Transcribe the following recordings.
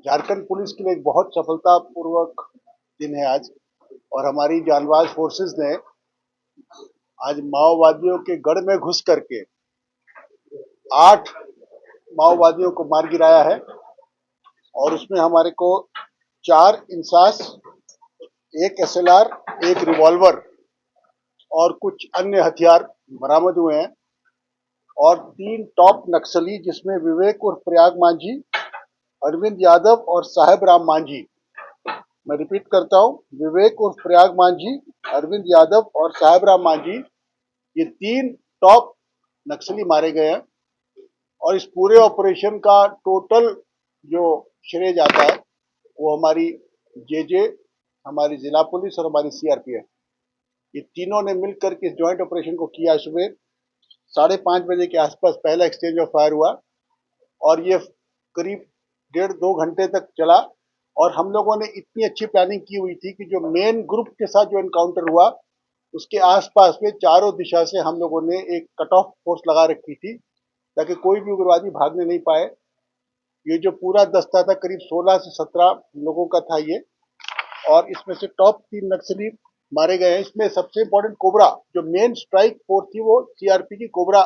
Jharkhand police के लिए एक बहुत सफलतापूर्वक दिन है आज। और हमारी जांबाज फोर्सेस ने आज माओवादियों के गढ़ में घुस करके 8 माओवादियों को मार गिराया है। और उसमें हमारे को 4 इंसास, 1 SLR, 1 रिवॉल्वर और कुछ अन्य हथियार बरामद हुए हैं। और 3 टॉप नक्सली, जिसमें विवेक उर्फ प्रयाग मांझी, अरविंद यादव और साहेब राम मांझी। मैं रिपीट करता हूं, विवेक उर्फ प्रयाग मांझी, अरविंद यादव और साहेब राम मांझी, ये 3 टॉप नक्सली मारे गए हैं। और इस पूरे ऑपरेशन का टोटल जो श्रेय जाता है वो हमारी जेजे, हमारी जिला पुलिस और हमारी CRPF, ये तीनों ने मिलकर के इस ज्वाइंट ऑपरेशन को किया। सुबह 5:30 बजे के आसपास पहला एक्सचेंज ऑफ फायर हुआ और ये करीब 1.5-2 घंटे तक चला। और हम लोगों ने इतनी अच्छी प्लानिंग की हुई थी कि जो मेन ग्रुप के साथ जो एनकाउंटर हुआ उसके आसपास में चारों दिशा से हम लोगों ने एक कट ऑफ फोर्स लगा रखी थी, ताकि कोई भी उग्रवादी भागने नहीं पाए। ये जो पूरा दस्ता था करीब 16 से 17 लोगों का था ये। और इसमें से टॉप 3 नक्सली मारे गए हैं। इसमें सबसे इंपॉर्टेंट कोबरा, जो मेन स्ट्राइक फोर्स थी, वो CRP की कोबरा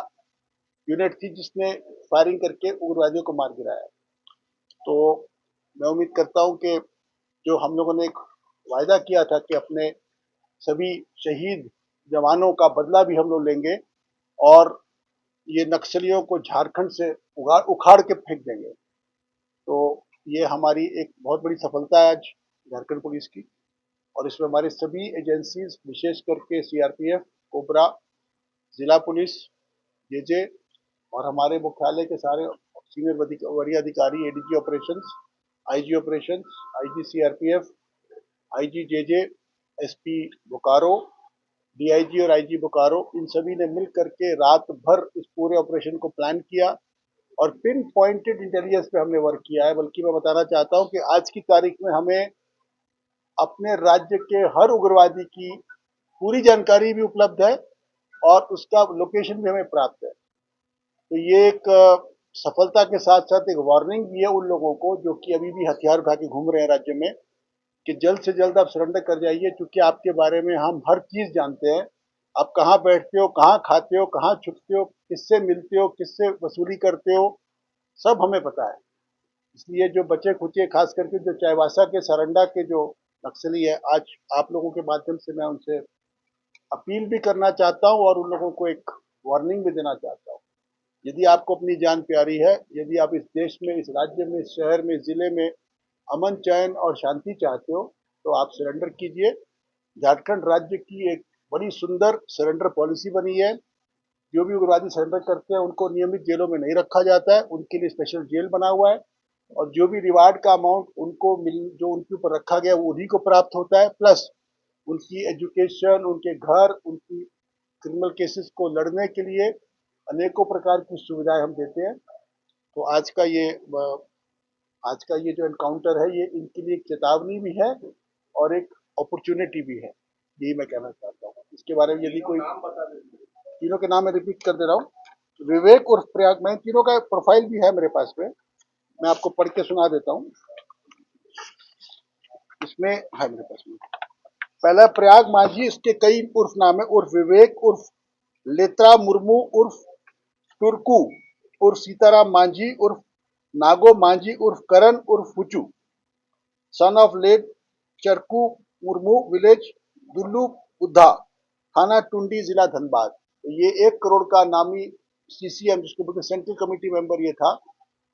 यूनिट थी, जिसने फायरिंग करके उग्रवादियों को मार गिराया। तो मैं उम्मीद करता हूं कि जो हम लोगों ने एक वायदा किया था कि अपने सभी शहीद जवानों का बदला भी हम लोग लेंगे और ये नक्सलियों को झारखंड से उखाड़ के फेंक देंगे। तो ये हमारी एक बहुत बड़ी सफलता है आज झारखंड पुलिस की। और इसमें हमारे सभी एजेंसीज, विशेष करके CRPF, कोबरा, जिला पुलिस, जेजे और हमारे मुख्यालय के सारे सीनियर वरीय अधिकारी, ADG operations, IG operations, IG CRPF, IG JJ, SP Bokaro, DIG और IG बोकारो, इन सभी ने मिल करके रात भर इस पूरे ऑपरेशन को प्लान किया और पिन पॉइंटेड इंटेलिजेंस पे हमने वर्क किया है। बल्कि मैं बताना चाहता हूं कि आज की तारीख में हमें अपने राज्य के हर उग्रवादी की पूरी जानकारी भी उपलब्ध है और उसका लोकेशन भी हमें प्राप्त है। तो ये एक सफलता के साथ साथ एक वार्निंग भी है उन लोगों को जो कि अभी भी हथियार उठा के घूम रहे हैं राज्य में, कि जल्द से जल्द आप सरेंडर कर जाइए, क्योंकि आपके बारे में हम हर चीज जानते हैं। आप कहाँ बैठते हो, कहाँ खाते हो, कहाँ छुपते हो, किससे मिलते हो, किससे वसूली करते हो, सब हमें पता है। इसलिए जो बचे खुचे, खास करके जो चाईबासा के सरंडा के जो नक्सली है, आज आप लोगों के माध्यम से मैं उनसे अपील भी करना चाहता हूं और उन लोगों को एक वार्निंग भी देना चाहता हूं। यदि आपको अपनी जान प्यारी है, यदि आप इस देश में, इस राज्य में, इस शहर में, जिले में अमन, चैन और शांति चाहते हो, तो आप सरेंडर कीजिए। झारखंड राज्य की एक बड़ी सुंदर सरेंडर पॉलिसी बनी है। जो भी उग्रवादी सरेंडर करते हैं उनको नियमित जेलों में नहीं रखा जाता है, उनके लिए स्पेशल जेल बना हुआ है। और जो भी रिवार्ड का अमाउंट उनको जो उनके ऊपर रखा गया वो उन्हीं को प्राप्त होता है, प्लस उनकी एजुकेशन, उनके घर, उनकी क्रिमिनल केसेस को लड़ने के लिए अनेकों प्रकार की सुविधाएं हम देते हैं। तो आज का ये जो एनकाउंटर है, ये इनके लिए एक चेतावनी भी है और एक अपॉर्चुनिटी भी है। यही मैं कहना चाहता हूँ। इसके बारे में यदि कोई, तीनों के नाम मैं रिपीट कर दे रहा हूँ। विवेक उर्फ प्रयाग, मैं तीनों का प्रोफाइल भी है मेरे पास में, मैं आपको पढ़ के सुना देता हूँ। इसमें है मेरे पास में, पहला प्रयाग मांझी, इसके कई उर्फ नाम है। उर्फ विवेक उर्फ लेत्रा मुर्मू उर्फ टुरकू उर्फ सीताराम मांझी उर्फ नागो मांझी उर्फ करण उर्फ Phuchu, son of late Charku Murmu, village Dullu Buddha, थाना टुंडी, जिला धनबाद। तो ये 1 करोड़ का नामी CCM, जिसको बोलते सेंट्रल कमेटी मेंबर ये था,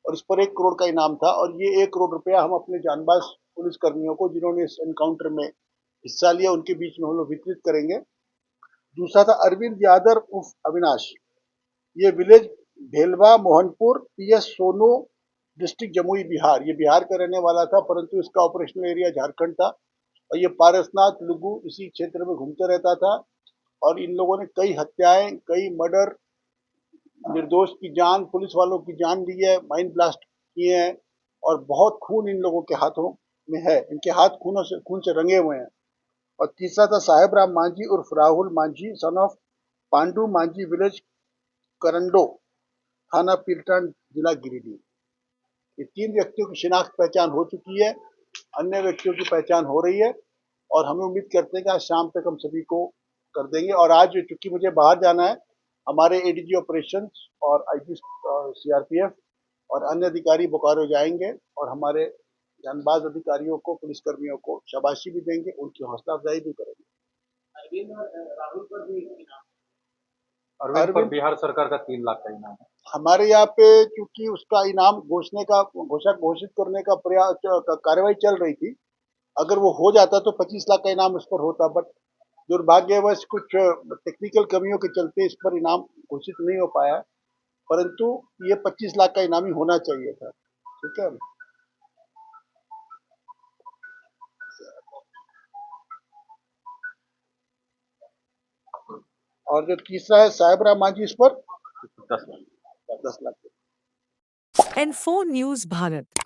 और इस पर 1 करोड़ का इनाम था। और ये 1 करोड़ रुपया हम अपने जानबाज पुलिस कर्मियों को, जिन्होंने इस एनकाउंटर में हिस्सा लिया, उनके बीच में हम लोग वितरित करेंगे। दूसरा था अरविंद यादव उर्फ अविनाश, ये village Bhelwa Mohanpur, PS Sonu, district Jamui, Bihar. ये बिहार का रहने वाला था, परंतु इसका ऑपरेशनल एरिया झारखंड था। और ये पारसनाथ लुगु इसी क्षेत्र में घूमते रहता था। और इन लोगों ने कई हत्याएं, कई मर्डर, निर्दोष की जान, पुलिस वालों की जान ली है, माइंड ब्लास्ट किए हैं। और बहुत खून इन लोगों के हाथों में है, इनके हाथ खून से रंगे हुए हैं। और तीसरा था साहेब राम मांझी उर्फ Rahul Manjhi, son of Pandu Manjhi, village Karando, थाना पीरटान, जिला गिरिडीह। ये 3 व्यक्तियों की शिनाख्त पहचान हो चुकी है, अन्य व्यक्तियों की पहचान हो रही है और हमें उम्मीद करते हैं कि आज शाम तक हम सभी को कर देंगे। और आज चूंकि मुझे बाहर जाना है, हमारे एडीजी ऑपरेशंस और आईजी सीआरपीएफ और अन्य अधिकारी बोकारो जाएंगे और हमारे जानबाज अधिकारियों को, पुलिसकर्मियों को शाबाशी भी देंगे, उनकी हौसला अफजाई भी करेंगे। अरविंद पर बिहार सरकार का 3 लाख का इनाम है। हमारे यहाँ पे चूंकि उसका इनाम घोषित करने का प्रयास कार्रवाई चल रही थी, अगर वो हो जाता तो 25 लाख का इनाम उस पर होता, बट दुर्भाग्यवश कुछ टेक्निकल कमियों के चलते इस पर इनाम घोषित नहीं हो पाया, परंतु ये 25 लाख का इनाम ही होना चाहिए था। ठीक है। और जो तीसरा है साहेबरा मांझी, इस पर 10 lakh. 10 lakh. N4 News Bharat